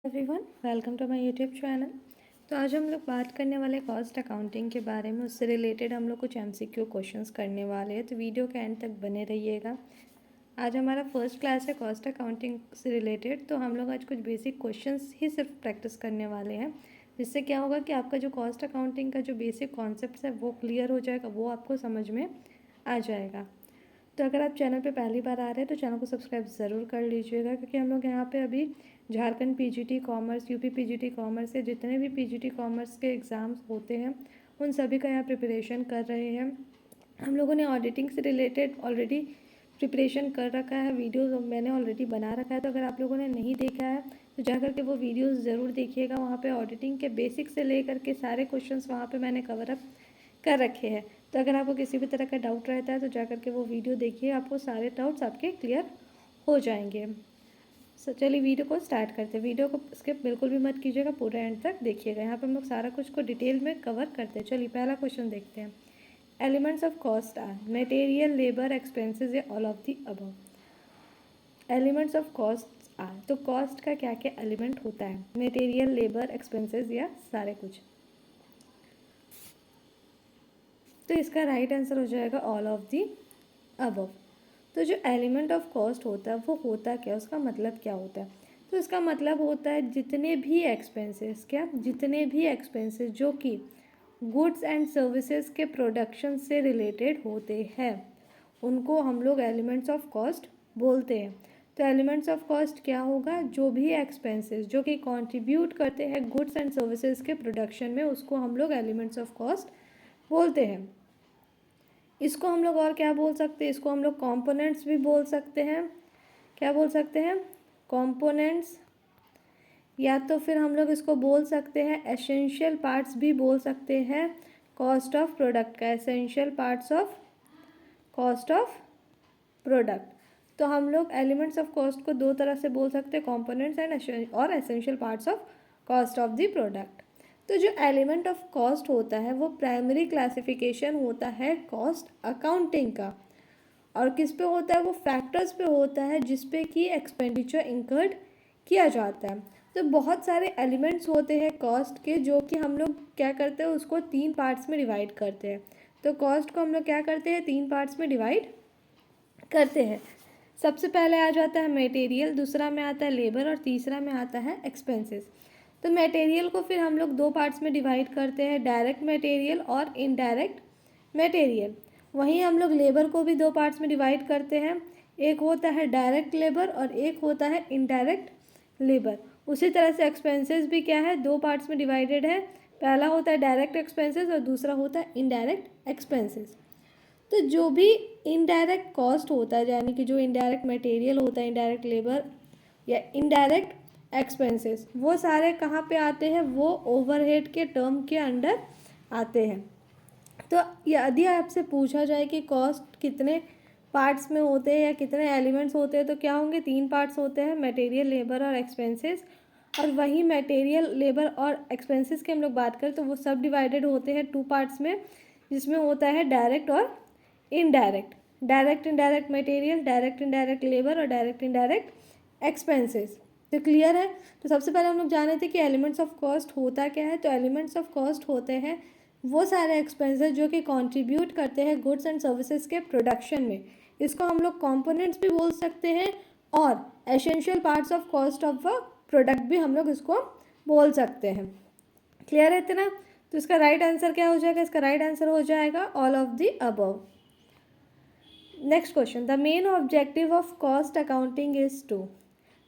Everyone, welcome to my YouTube channel. तो आज हम लोग बात करने वाले कॉस्ट अकाउंटिंग के बारे में। उससे रिलेटेड हम लोग कुछ एमसीक्यू क्वेश्चंस करने वाले हैं, तो वीडियो के एंड तक बने रहिएगा। आज हमारा फर्स्ट क्लास है कॉस्ट अकाउंटिंग से रिलेटेड, तो हम लोग आज कुछ बेसिक क्वेश्चंस ही सिर्फ प्रैक्टिस करने वाले हैं, जिससे क्या होगा कि आपका जो कॉस्ट अकाउंटिंग का जो बेसिक कॉन्सेप्ट है वो क्लियर हो जाएगा, वो आपको समझ में आ जाएगा। तो अगर आप चैनल पे पहली बार आ रहे हैं तो चैनल को सब्सक्राइब ज़रूर कर लीजिएगा, क्योंकि हम लोग यहाँ पे अभी Jharkhand PGT commerce, UP PGT commerce से जितने भी पीजीटी कॉमर्स के एग्ज़ाम्स होते हैं उन सभी का यहाँ प्रिपरेशन कर रहे हैं। हम लोगों ने ऑडिटिंग से रिलेटेड ऑलरेडी प्रिपरेशन कर रखा है, वीडियोस मैंने ऑलरेडी बना रखा है। तो अगर आप लोगों ने नहीं देखा है तो जा कर के वो वीडियोस ज़रूर देखिएगा। वहाँ पे ऑडिटिंग के बेसिक से लेकर के सारे क्वेश्चंस वहाँ पे मैंने कवर अप कर रखे हैं। तो अगर आपको किसी भी तरह का डाउट रहता है तो जा कर के वो वीडियो देखिए, आपको सारे डाउट्स आपके क्लियर हो जाएंगे। सो चलिए वीडियो को स्टार्ट करते हैं। वीडियो को स्किप बिल्कुल भी मत कीजिएगा, पूरे एंड तक देखिएगा। यहाँ पे हम लोग सारा कुछ को डिटेल में कवर करते हैं। चलिए पहला क्वेश्चन देखते हैं। Elements of cost are material, labour, expenses या all of the above. Elements of cost are, तो कॉस्ट का क्या क्या एलिमेंट होता है? मटेरियल, लेबर, एक्सपेंसेस या सारे कुछ। तो इसका राइट आंसर हो जाएगा ऑल ऑफ दी अबव। तो जो एलिमेंट ऑफ कॉस्ट होता है वो होता क्या, उसका मतलब क्या होता है? तो इसका मतलब होता है जितने भी एक्सपेंसेस, क्या जितने भी एक्सपेंसेस जो कि गुड्स एंड सर्विसेज के प्रोडक्शन से रिलेटेड होते हैं उनको हम लोग एलिमेंट्स ऑफ कॉस्ट बोलते हैं। तो एलिमेंट्स ऑफ कॉस्ट क्या होगा? जो भी एक्सपेंसेस जो कि कंट्रीब्यूट करते हैं गुड्स एंड सर्विसेज के प्रोडक्शन में, उसको हम लोग एलिमेंट्स ऑफ कॉस्ट बोलते हैं। इसको हम लोग और क्या बोल सकते हैं? इसको हम लोग कंपोनेंट्स भी बोल सकते हैं। क्या बोल सकते हैं? कंपोनेंट्स, या तो फिर हम लोग इसको बोल सकते हैं एसेंशियल पार्ट्स भी बोल सकते हैं कॉस्ट ऑफ प्रोडक्ट का। Essential parts of cost of product. तो हम लोग एलिमेंट्स ऑफ कॉस्ट को दो तरह से बोल सकते हैं, कंपोनेंट्स एंड और essential parts of cost of the product. तो जो एलिमेंट ऑफ कॉस्ट होता है वो प्राइमरी क्लासिफिकेशन होता है कॉस्ट अकाउंटिंग का। और किस पे होता है? वो फैक्टर्स पे होता है जिस पे कि एक्सपेंडिचर इंकर्ड किया जाता है। तो बहुत सारे एलिमेंट्स होते हैं कॉस्ट के, जो कि हम लोग क्या करते हैं, उसको तीन पार्ट्स में डिवाइड करते हैं। तो कॉस्ट को हम लोग क्या करते हैं? तीन पार्ट्स में डिवाइड करते हैं। सबसे पहले आ जाता है मटेरियल, दूसरा में आता है लेबर और तीसरा में आता है एक्सपेंसेस। तो मटेरियल को फिर हम लोग दो पार्ट्स में डिवाइड करते हैं, डायरेक्ट मटेरियल और इनडायरेक्ट मटेरियल। वहीं हम लोग लेबर को भी दो पार्ट्स में डिवाइड करते हैं, एक होता है डायरेक्ट लेबर और एक होता है इनडायरेक्ट लेबर। उसी तरह से एक्सपेंसेस भी क्या है? दो पार्ट्स में डिवाइडेड है, पहला होता है डायरेक्ट एक्सपेंसेस और दूसरा होता है इनडायरेक्ट एक्सपेंसेस। तो जो भी इनडायरेक्ट कॉस्ट होता है, यानी कि जो इनडायरेक्ट मटेरियल होता है, इनडायरेक्ट लेबर या इनडायरेक्ट एक्सपेंसेस, वो सारे कहाँ पे आते हैं? वो ओवरहेड के टर्म के अंडर आते हैं। तो यदि आपसे पूछा जाए कि कॉस्ट कितने पार्ट्स में होते हैं या कितने एलिमेंट्स होते हैं, तो क्या होंगे? तीन पार्ट्स होते हैं, मटेरियल, लेबर और एक्सपेंसेस। और वही मटेरियल, लेबर और एक्सपेंसेस की हम लोग बात करें तो वो सब डिवाइडेड होते हैं टू पार्ट्स में, जिसमें होता है डायरेक्ट और indirect. Direct indirect material, direct indirect labour और डायरेक्ट इनडायरेक्ट एक्सपेंसेस। तो क्लियर है? तो सबसे पहले हम लोग जाने थे कि एलिमेंट्स ऑफ कॉस्ट होता क्या है। तो एलिमेंट्स ऑफ कॉस्ट होते हैं वो सारे एक्सपेंसेस जो कि कंट्रीब्यूट करते हैं गुड्स एंड सर्विसेज के प्रोडक्शन में। इसको हम लोग कंपोनेंट्स भी बोल सकते हैं और essential parts of cost of a product भी हम लोग इसको बोल सकते हैं। क्लियर है इतना? तो इसका राइट आंसर क्या हो जाएगा? इसका राइट आंसर हो जाएगा all of the above. Next question. The main objective of cost accounting is to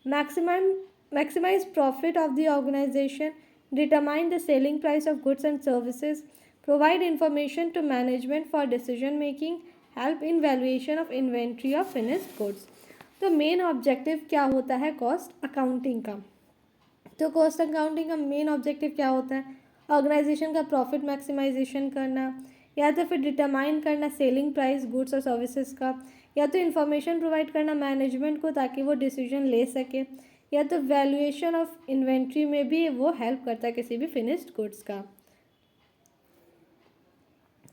maximize profit of the organization, determine the selling price of goods and services, provide information to management for decision making, help in valuation of inventory of finished goods. तो main objective क्या होता है cost accounting का? तो cost accounting का main objective क्या होता है? ऑर्गेनाइजेशन का प्रॉफिट मैक्सिमाइजेशन करना, या तो फिर डिटरमाइन करना सेलिंग प्राइस गुड्स और सर्विसेज का, या तो इन्फॉर्मेशन प्रोवाइड करना मैनेजमेंट को ताकि वो डिसीजन ले सके, या तो वैल्यूएशन ऑफ इन्वेंट्री में भी वो हेल्प करता है किसी भी फिनिश्ड गुड्स का।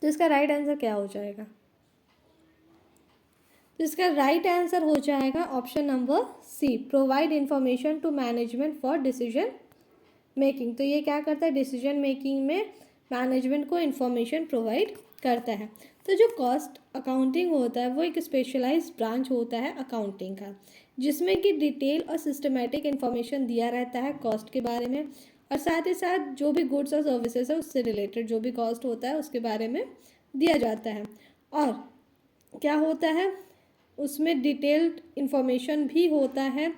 तो इसका राइट आंसर क्या हो जाएगा? तो इसका राइट आंसर हो जाएगा option number C, provide information to management for decision making. तो ये क्या करता है, डिसीजन मेकिंग में मैनेजमेंट को इंफॉर्मेशन प्रोवाइड करता है। तो जो कॉस्ट अकाउंटिंग होता है वो एक स्पेशलाइज्ड ब्रांच होता है अकाउंटिंग का, जिसमें कि डिटेल और सिस्टमेटिक इन्फॉर्मेशन दिया रहता है कॉस्ट के बारे में, और साथ ही साथ जो भी गुड्स और सर्विसेज है उससे रिलेटेड जो भी कॉस्ट होता है उसके बारे में दिया जाता है। और क्या होता है उसमें डिटेल्ड इन्फॉर्मेशन भी होता है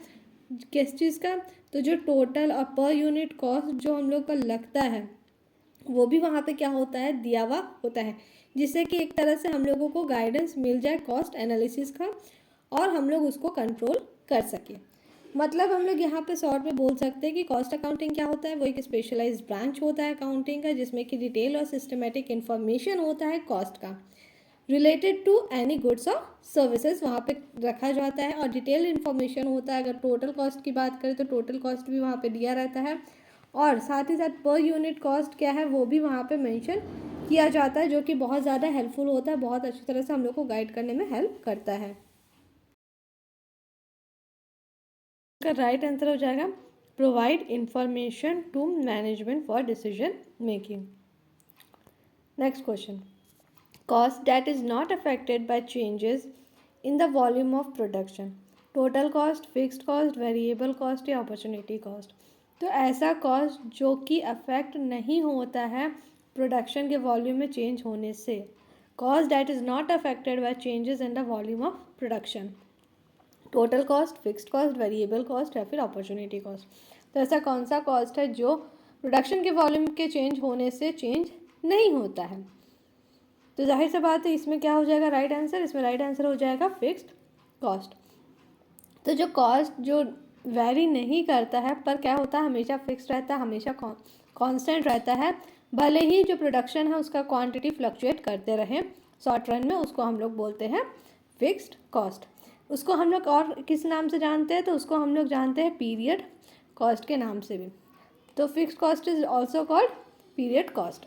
किस चीज़ का, तो जो टोटल और पर यूनिट कॉस्ट जो हम लोग का लगता है वो भी वहाँ पे क्या होता है, दिया हुआ होता है, जिससे कि एक तरह से हम लोगों को गाइडेंस मिल जाए कॉस्ट एनालिसिस का और हम लोग उसको कंट्रोल कर सकें। मतलब हम लोग यहाँ पे शॉर्ट में बोल सकते हैं कि कॉस्ट अकाउंटिंग क्या होता है, वो एक स्पेशलाइज्ड ब्रांच होता है अकाउंटिंग का, जिसमें कि डिटेल और सिस्टमेटिक इन्फॉर्मेशन होता है कॉस्ट का रिलेटेड टू एनी गुड्स और सर्विसेज वहाँ पे रखा जाता है, और डिटेल इन्फॉर्मेशन होता है। अगर टोटल कॉस्ट की बात करें तो टोटल कॉस्ट भी वहाँ पे दिया रहता है, और साथ ही साथ पर यूनिट कॉस्ट क्या है वो भी वहाँ पे मेंशन किया जाता है, जो कि बहुत ज़्यादा हेल्पफुल होता है, बहुत अच्छी तरह से हम लोग को गाइड करने में हेल्प करता है। इसका राइट आंसर हो जाएगा provide information to management for decision making. Next question, cost that is not affected by changes in the volume of production, total cost, fixed cost, variable cost या opportunity cost। तो ऐसा cost जो कि affect नहीं होता है production के volume में चेंज होने से, cost that is not affected by changes in the volume of production, total cost, fixed cost, variable cost या फिर अपॉर्चुनिटी कॉस्ट। तो ऐसा कौन सा कॉस्ट है जो प्रोडक्शन के वॉल्यूम के चेंज होने से चेंज नहीं होता है। तो जाहिर सी बात है इसमें क्या हो जाएगा राइट आंसर, इसमें राइट आंसर हो जाएगा फिक्स्ड कॉस्ट। तो जो कॉस्ट जो वैरी नहीं करता है पर क्या होता है हमेशा फिक्स्ड रहता है, हमेशा कांस्टेंट रहता है, भले ही जो प्रोडक्शन है उसका क्वांटिटी फ्लक्चुएट करते रहे शॉर्ट रन में, उसको हम लोग बोलते हैं फिक्स्ड कॉस्ट। उसको हम लोग और किस नाम से जानते हैं, तो उसको हम लोग जानते हैं पीरियड कॉस्ट के नाम से भी। तो fixed cost is also called period cost.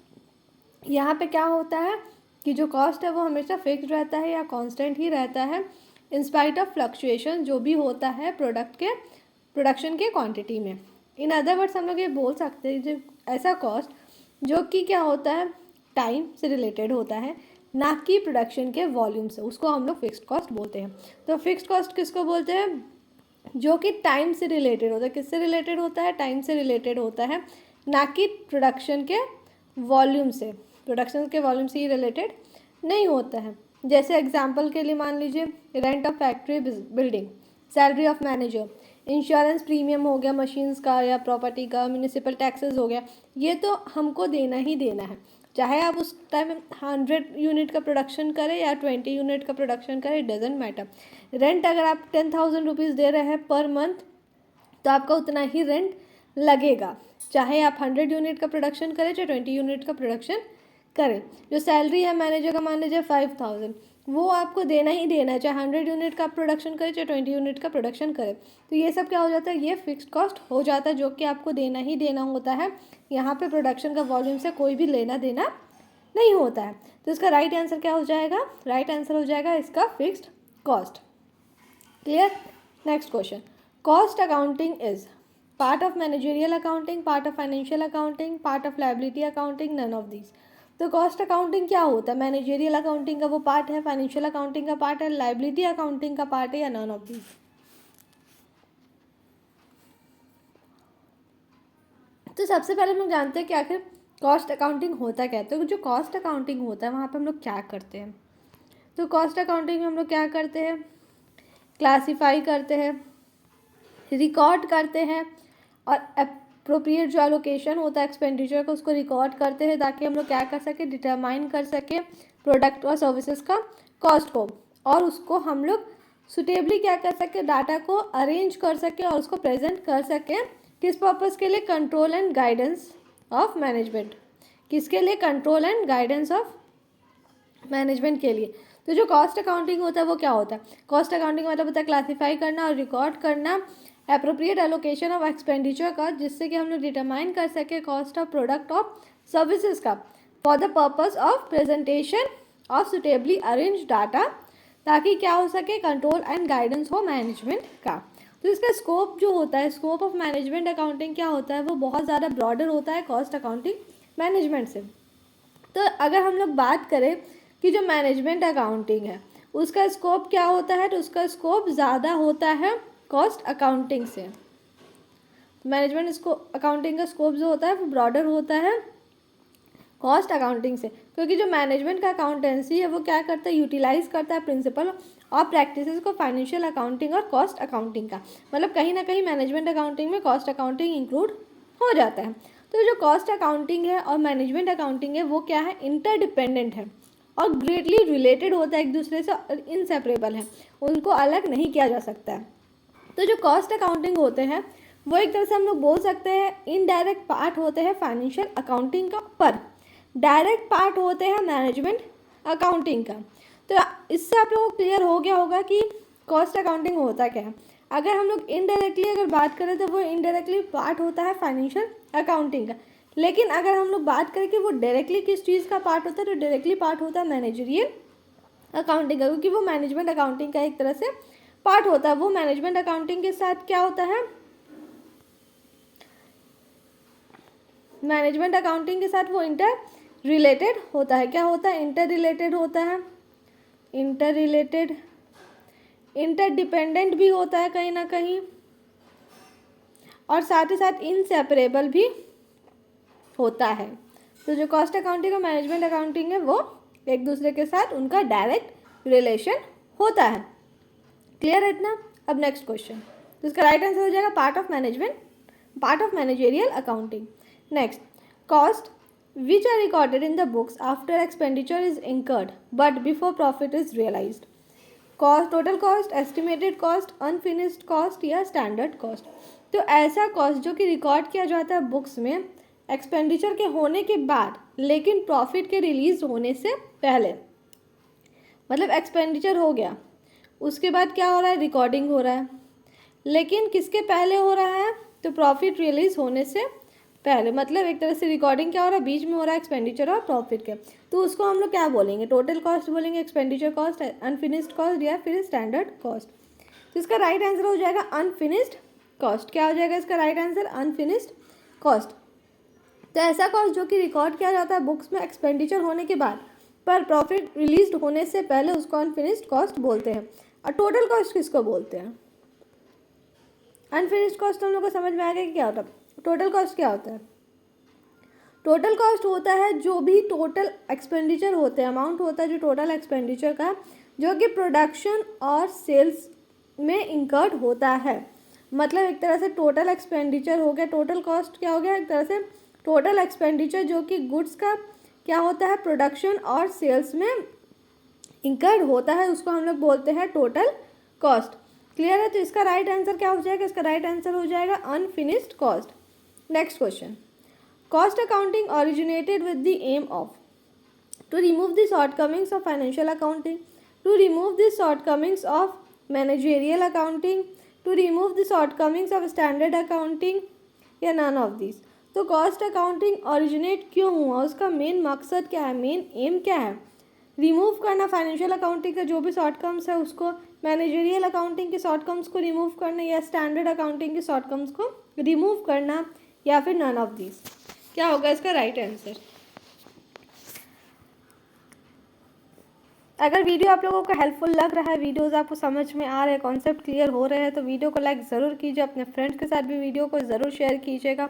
यहाँ पे क्या होता है कि जो कॉस्ट है वो हमेशा फिक्स्ड रहता है या कांस्टेंट ही रहता है इन स्पाइट ऑफ फ्लक्चुएशन जो भी होता है प्रोडक्ट के प्रोडक्शन के क्वांटिटी में। इन अदर वर्ड्स हम लोग ये बोल सकते हैं जो ऐसा कॉस्ट जो कि क्या होता है टाइम से रिलेटेड होता है, ना कि प्रोडक्शन के वॉल्यूम से, उसको हम लोग फिक्स्ड कॉस्ट बोलते हैं। तो फिक्स्ड कॉस्ट किसको बोलते हैं, जो कि टाइम से रिलेटेड होता है। किससे रिलेटेड होता है, टाइम से रिलेटेड होता है, ना कि प्रोडक्शन के वॉल्यूम से। प्रोडक्शन के वॉल्यूम से ही रिलेटेड नहीं होता है। जैसे एग्जांपल के लिए मान लीजिए rent of factory building, salary of manager, insurance premium हो गया मशीन्स का या प्रॉपर्टी का, म्यूनिसिपल टैक्सेस हो गया, ये तो हमको देना ही देना है, चाहे आप उस टाइम 100 यूनिट का प्रोडक्शन करें या 20 यूनिट का प्रोडक्शन करें, इट डजेंट मैटर। रेंट अगर आप 10,000 रुपीज़ दे रहे हैं पर मंथ तो आपका उतना ही रेंट लगेगा, चाहे आप 100 यूनिट का प्रोडक्शन करें चाहे 20 यूनिट का प्रोडक्शन करें। जो सैलरी है मैनेजर का मान लीजिए 5,000, वो आपको देना ही देना है, चाहे 100 यूनिट का प्रोडक्शन करे चाहे 20 यूनिट का प्रोडक्शन करे। तो ये सब क्या हो जाता है, ये फिक्स्ड कॉस्ट हो जाता है, जो कि आपको देना ही देना होता है। यहाँ पे प्रोडक्शन का वॉल्यूम से कोई भी लेना देना नहीं होता है। तो इसका राइट आंसर क्या हो जाएगा, राइट आंसर हो जाएगा इसका fixed cost. Clear. Next question, cost accounting is part of managerial accounting, part of financial accounting, part of liability accounting, none of these. तो कॉस्ट अकाउंटिंग क्या होता है, मैनेजरियल अकाउंटिंग का वो पार्ट है, फाइनेंशियल अकाउंटिंग का पार्ट है, liability accounting का पार्ट है, या नन ऑफ दीज। तो सबसे पहले हम लोग जानते हैं कि आखिर कॉस्ट अकाउंटिंग होता क्या है। तो जो कॉस्ट अकाउंटिंग होता है वहाँ पे हम लोग क्या करते हैं, तो कॉस्ट अकाउंटिंग में हम लोग क्या करते हैं, क्लासीफाई करते हैं, रिकॉर्ड करते हैं, और अप्रोप्रिएट जो एलोकेशन होता है एक्सपेंडिचर का उसको रिकॉर्ड करते हैं, ताकि हम लोग क्या कर सके, डिटरमाइन कर सके प्रोडक्ट और सर्विसेज का कॉस्ट को, और उसको हम लोग सुटेबली क्या कर सके, डाटा को अरेंज कर सके और उसको प्रेजेंट कर सके। किस पर्पज़ के लिए, control and guidance of management. किसके लिए, control and guidance of management के लिए। तो जो कॉस्ट अकाउंटिंग होता है वो क्या होता है, कॉस्ट अकाउंटिंग मतलब होता है क्लासीफाई करना और रिकॉर्ड करना एप्रोप्रिएट एलोकेशन ऑफ एक्सपेंडिचर का, जिससे कि हम लोग डिटरमाइन कर सके cost of product of services का, for the purpose of presentation of suitably arrange data ताकि क्या हो सके, कंट्रोल एंड गाइडेंस हो मैनेजमेंट का। तो इसका स्कोप जो होता है, स्कोप ऑफ मैनेजमेंट अकाउंटिंग क्या होता है, वो बहुत ज़्यादा ब्रॉडर होता है कॉस्ट अकाउंटिंग मैनेजमेंट से। तो अगर हम लोग बात करें कि जो मैनेजमेंट अकाउंटिंग है उसका स्कोप क्या होता है, तो उसका स्कोप ज़्यादा होता है कॉस्ट अकाउंटिंग से। मैनेजमेंट अकाउंटिंग का स्कोप जो होता है वो ब्रॉडर होता है कॉस्ट अकाउंटिंग से, क्योंकि जो मैनेजमेंट का अकाउंटेंसी है वो क्या करता है, यूटिलाइज करता है प्रिंसिपल और प्रैक्टिसेस को फाइनेंशियल अकाउंटिंग और कॉस्ट अकाउंटिंग का। मतलब कहीं ना कहीं मैनेजमेंट अकाउंटिंग में कॉस्ट अकाउंटिंग इंक्लूड हो जाता है। तो जो कॉस्ट अकाउंटिंग है और मैनेजमेंट अकाउंटिंग है वो क्या है, इंटरडिपेंडेंट है और ग्रेटली रिलेटेड होता है एक दूसरे से, इनसेपरेबल है, उनको अलग नहीं किया जा सकता है। तो जो कॉस्ट अकाउंटिंग होते हैं वो एक तरह से हम लोग बोल सकते हैं इनडायरेक्ट पार्ट होते हैं फाइनेंशियल अकाउंटिंग का, पर डायरेक्ट पार्ट होते हैं मैनेजमेंट अकाउंटिंग का। तो इससे आप लोगों को क्लियर हो गया होगा कि कॉस्ट अकाउंटिंग होता क्या है। अगर हम लोग इनडायरेक्टली अगर बात करें तो वो इनडायरेक्टली पार्ट होता है फाइनेंशियल अकाउंटिंग का, लेकिन अगर हम लोग बात करें कि वो डायरेक्टली किस चीज़ का पार्ट होता है, तो डायरेक्टली पार्ट होता है मैनेजरियल अकाउंटिंग का, क्योंकि वो मैनेजमेंट अकाउंटिंग का एक तरह से पार्ट होता है। वो मैनेजमेंट अकाउंटिंग के साथ क्या होता है, मैनेजमेंट अकाउंटिंग के साथ वो इंटर रिलेटेड होता है। क्या होता है, इंटर रिलेटेड होता है, इंटर रिलेटेड, इंटरडिपेंडेंट भी होता है कहीं ना कहीं, और साथ ही साथ इनसेपरेबल भी होता है। तो जो कॉस्ट अकाउंटिंग और मैनेजमेंट अकाउंटिंग है वो एक दूसरे के साथ उनका डायरेक्ट रिलेशन होता है। क्लियर है इतना। अब नेक्स्ट क्वेश्चन, तो इसका राइट आंसर हो जाएगा part of management, part of managerial accounting. Next, cost which are recorded in the books after expenditure is incurred but before profit is realized. Cost, total cost, estimated cost, unfinished cost या standard cost. तो ऐसा cost जो कि record किया जाता है books में expenditure के होने के बाद लेकिन प्रॉफिट के रिलीज होने से पहले। मतलब एक्सपेंडिचर हो गया, उसके बाद क्या हो रहा है, रिकॉर्डिंग हो रहा है, लेकिन किसके पहले हो रहा है, तो प्रॉफिट रिलीज होने से पहले। मतलब एक तरह से रिकॉर्डिंग क्या हो रहा है, बीच में हो रहा है एक्सपेंडिचर और प्रॉफिट के। तो उसको हम लोग क्या बोलेंगे, टोटल कॉस्ट बोलेंगे, एक्सपेंडिचर कॉस्ट, अनफिनिश्ड कॉस्ट या फिर स्टैंडर्ड कॉस्ट। तो इसका राइट आंसर हो जाएगा अनफिनिश्ड कॉस्ट। क्या हो जाएगा इसका राइट आंसर, अनफिनिश्ड कॉस्ट। तो ऐसा कॉस्ट जो कि रिकॉर्ड किया जाता है बुक्स में एक्सपेंडिचर होने के बाद पर प्रॉफिट रिलीज होने से पहले, उसको अनफिनिश्ड कॉस्ट बोलते हैं। और टोटल कॉस्ट किसको बोलते हैं, अनफिनिश्ड कॉस्ट हम लोग को समझ में आ गया कि क्या होता है। टोटल कॉस्ट क्या होता है, टोटल कॉस्ट होता है जो भी टोटल एक्सपेंडिचर होते हैं, अमाउंट होता है जो टोटल एक्सपेंडिचर का, जो कि प्रोडक्शन और सेल्स में इंकर्ड होता है। मतलब एक तरह से टोटल एक्सपेंडिचर हो गया, टोटल कॉस्ट क्या हो गया, एक तरह से टोटल एक्सपेंडिचर जो कि गुड्स का क्या होता है, प्रोडक्शन और सेल्स में इंकर्ड होता है, उसको हम लोग बोलते हैं टोटल कॉस्ट। क्लियर है। तो इसका राइट आंसर क्या हो जाएगा, इसका राइट आंसर हो जाएगा unfinished cost. Next question, cost accounting originated with the aim of to remove the shortcomings of financial accounting, to remove the shortcomings of managerial accounting, to remove the shortcomings of standard accounting या none of these। तो cost accounting originate क्यों हुआ, उसका main मकसद क्या है, main M क्या है, रिमूव करना फाइनेंशियल अकाउंटिंग का जो भी शॉर्टकम्स है उसको, मैनेजरियल अकाउंटिंग के शॉर्टकम्स को रिमूव करना या स्टैंडर्ड अकाउंटिंग के शॉर्टकम्स को रिमूव करना या फिर नन ऑफ दिस। क्या होगा इसका राइट आंसर। अगर वीडियो आप लोगों को हेल्पफुल लग रहा है, वीडियोस आपको समझ में आ रहे हैं, कॉन्सेप्ट क्लियर हो रहे हैं, तो वीडियो को लाइक ज़रूर कीजिए, अपने फ्रेंड्स के साथ भी वीडियो को ज़रूर शेयर कीजिएगा,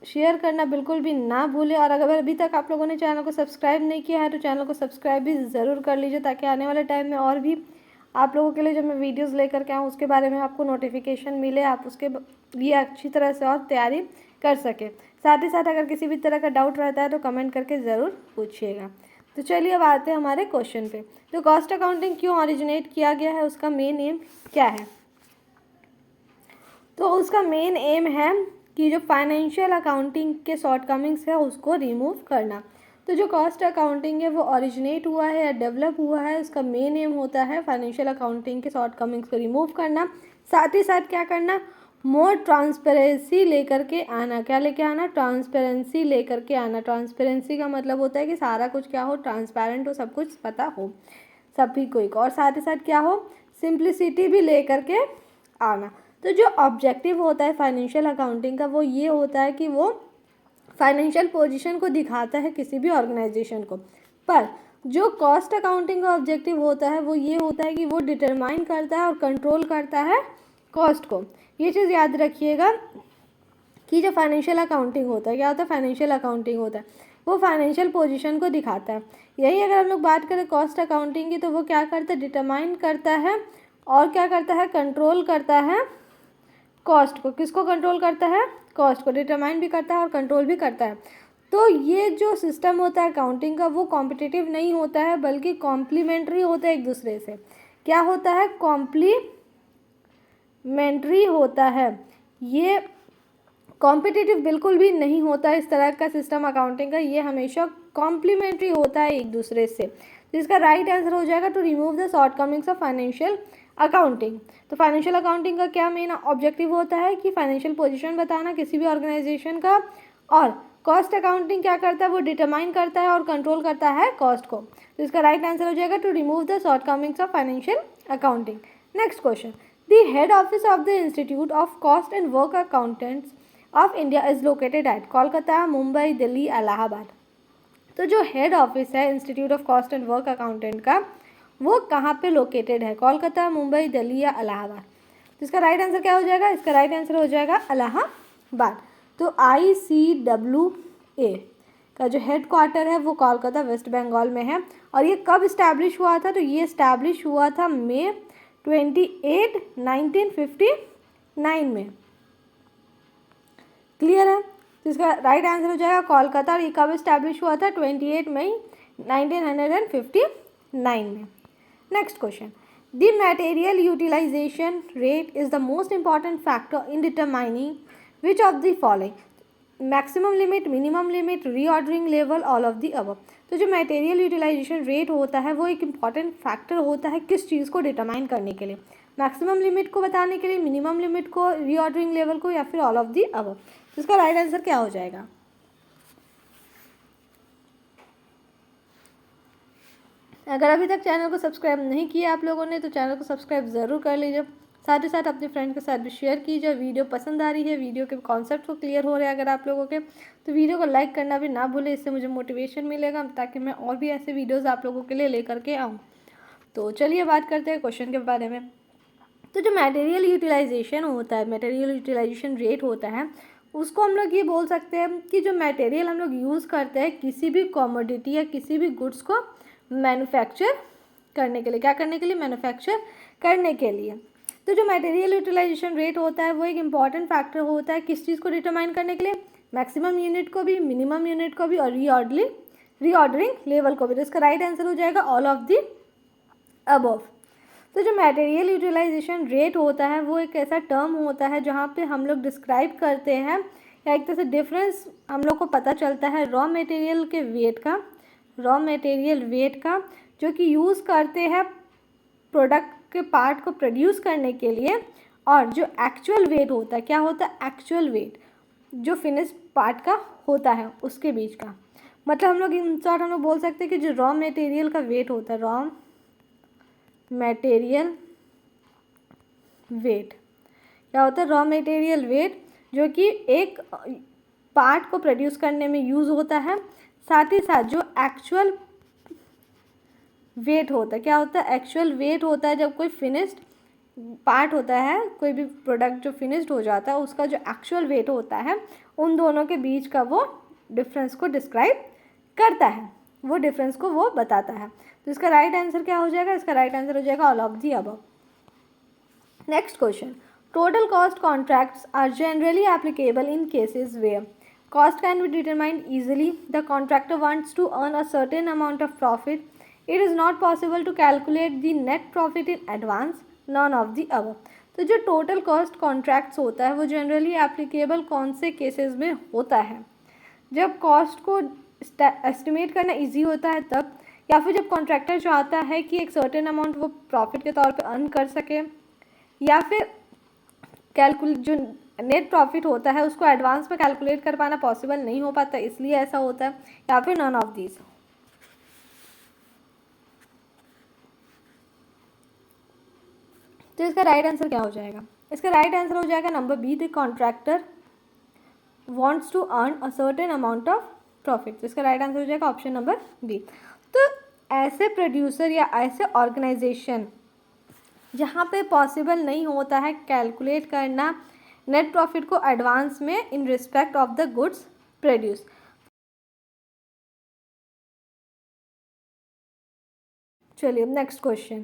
शेयर करना बिल्कुल भी ना भूलें। और अगर अभी तक आप लोगों ने चैनल को सब्सक्राइब नहीं किया है तो चैनल को सब्सक्राइब भी ज़रूर कर लीजिए, ताकि आने वाले टाइम में और भी आप लोगों के लिए जब मैं वीडियोस लेकर के आऊँ उसके बारे में आपको नोटिफिकेशन मिले, आप उसके लिए अच्छी तरह से और तैयारी कर सकें। साथ ही साथ अगर किसी भी तरह का डाउट रहता है तो कमेंट करके ज़रूर पूछिएगा। तो चलिए अब आते हैं हमारे क्वेश्चन पे। तो कॉस्ट अकाउंटिंग क्यों ऑरिजिनेट किया गया है, उसका मेन एम क्या है। तो उसका मेन एम है कि जो फाइनेंशियल अकाउंटिंग के शॉर्टकमिंग्स है उसको रिमूव करना। तो जो कॉस्ट अकाउंटिंग है वो ऑरिजिनेट हुआ है या डेवलप हुआ है, उसका मेन एम होता है फाइनेंशियल अकाउंटिंग के शॉर्टकमिंग्स को रिमूव करना, साथ ही साथ क्या करना, मोर ट्रांसपेरेंसी लेकर के आना। क्या लेके आना, ट्रांसपेरेंसी लेकर के आना। ट्रांसपेरेंसी का मतलब होता है कि सारा कुछ क्या हो, ट्रांसपेरेंट हो, सब कुछ पता हो। सभी कोई को, और साथ ही साथ क्या हो, सिंप्लिसिटी भी ले करके आना। तो जो ऑब्जेक्टिव होता है फाइनेंशियल अकाउंटिंग का वो ये होता है कि वो फाइनेंशियल पोजीशन को दिखाता है किसी भी ऑर्गेनाइजेशन को। पर जो कॉस्ट अकाउंटिंग का ऑब्जेक्टिव होता है वो ये होता है कि वो डिटरमाइन करता है और कंट्रोल करता है कॉस्ट को। ये चीज़ याद रखिएगा कि जो फाइनेंशियल अकाउंटिंग होता है, क्या होता है, फाइनेंशियल अकाउंटिंग होता है वो फाइनेंशियल पोजीशन को दिखाता है। यही अगर हम लोग बात करें कॉस्ट अकाउंटिंग की, तो वो क्या करता है, डिटरमाइन करता है और क्या करता है, कंट्रोल करता है कॉस्ट को। किसको कंट्रोल करता है, कॉस्ट को। डिटरमाइन भी करता है और कंट्रोल भी करता है। तो ये जो सिस्टम होता है अकाउंटिंग का वो कॉम्पिटिटिव नहीं होता है बल्कि कॉम्प्लीमेंट्री होता है एक दूसरे से। क्या होता है, कॉम्प्लीमेंट्री होता है। ये कॉम्पिटिटिव बिल्कुल भी नहीं होता है इस तरह का सिस्टम अकाउंटिंग का, ये हमेशा कॉम्प्लीमेंट्री होता है एक दूसरे से। जिसका राइट आंसर हो जाएगा to remove the shortcomings of financial accounting. तो फाइनेंशियल अकाउंटिंग का क्या मेन ऑब्जेक्टिव होता है कि फाइनेंशियल पोजीशन बताना किसी भी ऑर्गेनाइजेशन का, और कॉस्ट अकाउंटिंग क्या करता है, वो डिटरमाइन करता है और कंट्रोल करता है कॉस्ट को। तो इसका राइट आंसर हो जाएगा to remove the shortcomings of financial accounting. Next question, the head office of the institute of cost and work accountants of India is located at Kolkata, Mumbai, Delhi, Allahabad. तो जो हेड ऑफिस है institute of cost and work accountant का वो कहाँ पे located है, कोलकाता, मुंबई, दिल्ली या इलाहाबाद। तो इसका राइट आंसर क्या हो जाएगा, इसका राइट आंसर हो जाएगा इलाहाबाद। तो ICWA का जो हेड क्वार्टर है वो कोलकाता वेस्ट बंगाल में है। और ये कब इस्टेब्लिश हुआ था, तो ये इस्टेब्लिश हुआ था मई 28, 1959 में। क्लियर है। तो इसका राइट आंसर हो जाएगा कोलकाता। और ये कब इस्टेब्लिश हुआ था, 28 मई 1959 में। Next question, the material utilization rate is the most important factor in determining which of the following, maximum limit, minimum limit, reordering level, all of the above. तो जो मटेरियल यूटिलाइजेशन रेट होता है वो एक इंपॉर्टेंट फैक्टर होता है किस चीज़ को डिटरमाइन करने के लिए, मैक्सिमम लिमिट को बताने के लिए, मिनिमम लिमिट को, रीऑर्डरिंग लेवल को, या फिर ऑल ऑफ द अबव। तो इसका राइट आंसर क्या हो जाएगा। अगर अभी तक चैनल को सब्सक्राइब नहीं किया आप लोगों ने तो चैनल को सब्सक्राइब ज़रूर कर लीजिए। साथ ही साथ अपने फ्रेंड के साथ भी शेयर कीजिए। वीडियो पसंद आ रही है, वीडियो के कॉन्सेप्ट को क्लियर हो रहा है अगर आप लोगों के, तो वीडियो को लाइक करना भी ना भूलें। इससे मुझे मोटिवेशन मिलेगा ताकि मैं और भी ऐसे वीडियोस आप लोगों के लिए लेकर के आऊँ। तो चलिए बात करते हैं क्वेश्चन के बारे में। तो जो मटेरियल यूटिलाइजेशन होता है, मटेरियल यूटिलाइजेशन रेट होता है, उसको हम लोग ये बोल सकते हैं कि जो मटेरियल हम लोग यूज़ करते हैं किसी भी कॉमोडिटी या किसी भी गुड्स को मैन्युफैक्चर करने के लिए, क्या करने के लिए, मैन्युफैक्चर करने के लिए। तो जो मटेरियल यूटिलाइजेशन रेट होता है वो एक इम्पॉर्टेंट फैक्टर होता है किस चीज़ को डिटरमाइन करने के लिए, मैक्सिमम यूनिट को भी, मिनिमम यूनिट को भी, और रीऑर्डरिंग लेवल को भी। तो इसका राइट आंसर हो जाएगा ऑल ऑफ द अबव। तो जो मटेरियल यूटिलाइजेशन रेट होता है वो एक ऐसा टर्म होता है जहाँ पे हम लोग डिस्क्राइब करते हैं, या एक तरह से डिफरेंस हम लोग को पता चलता है रॉ मटेरियल के वेट का, रॉ मटेरियल वेट का, जो कि यूज़ करते हैं प्रोडक्ट के पार्ट को प्रोड्यूस करने के लिए, और जो एक्चुअल वेट होता है, क्या होता है, एक्चुअल वेट जो फिनिश पार्ट का होता है उसके बीच का। मतलब हम लोग इन शॉर्ट हम लोग बोल सकते हैं कि जो रॉ मटेरियल का वेट होता है, रॉ मटेरियल वेट क्या होता है, रॉ मटेरियल वेट जो कि एक पार्ट को प्रोड्यूस करने में यूज़ होता है। साथ ही साथ जो एक्चुअल वेट होता है, क्या होता है, एक्चुअल वेट होता है जब कोई फिनिश्ड पार्ट होता है, कोई भी प्रोडक्ट जो फिनिश्ड हो जाता है उसका जो एक्चुअल वेट होता है उन दोनों के बीच का वो डिफरेंस को डिस्क्राइब करता है, वो डिफरेंस को वो बताता है। तो इसका राइट आंसर क्या हो जाएगा, इसका राइट आंसर हो जाएगा all of the above. Next question, total cost contracts are generally applicable in cases where cost can be determined easily, the contractor wants to earn a certain amount of profit, it is not possible to calculate the net profit in advance, none of the above। तो जो total cost contracts होता है वो generally applicable कौन से cases में होता है, जब कॉस्ट को एस्टिमेट करना इजी होता है तब, या फिर जब कॉन्ट्रैक्टर चाहता है कि एक सर्टेन अमाउंट वो प्रॉफिट के तौर पे अर्न कर सके, या फिर कैलकुलेट जो नेट प्रॉफिट होता है उसको एडवांस में कैलकुलेट कर पाना पॉसिबल नहीं हो पाता इसलिए ऐसा होता है, या फिर नन ऑफ दीज। तो इसका राइट आंसर क्या हो जाएगा? इसका राइट आंसर हो जाएगा number B, the contractor wants to earn a certain amount of profit. तो इसका राइट आंसर हो जाएगा ऑप्शन नंबर बी। तो ऐसे प्रोड्यूसर या ऐसे ऑर्गेनाइजेशन जहाँ पे पॉसिबल नहीं होता है कैलकुलेट करना नेट प्रॉफिट को एडवांस में in respect of the goods produce. चलिए next question,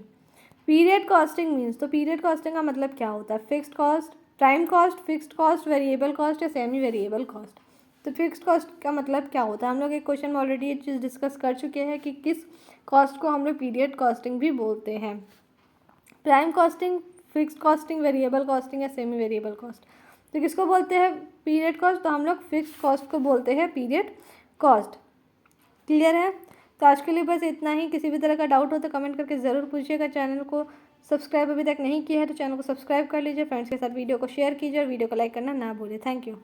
period costing means. तो पीरियड कॉस्टिंग का मतलब क्या होता है? Fixed cost, time cost, fixed cost, variable cost या सेमी वेरिएबल कॉस्ट। तो फिक्स्ड कॉस्ट का मतलब क्या होता है? हम लोग एक क्वेश्चन में ऑलरेडी ये चीज़ डिस्कस कर चुके हैं कि किस कॉस्ट को हम लोग पीरियड कॉस्टिंग भी बोलते हैं। Prime costing, fixed costing, variable costing या सेमी वेरिएबल कॉस्ट। तो किसको बोलते हैं पीरियड कॉस्ट? तो हम लोग फिक्स्ड कॉस्ट को बोलते हैं पीरियड कॉस्ट। क्लियर है? तो आज के लिए बस इतना ही। किसी भी तरह का डाउट हो तो कमेंट करके ज़रूर पूछिएगा। चैनल को सब्सक्राइब अभी तक नहीं किया है तो चैनल को सब्सक्राइब कर लीजिए, फ्रेंड्स के साथ वीडियो को शेयर कीजिए और वीडियो को लाइक करना ना भूलिए। Thank you.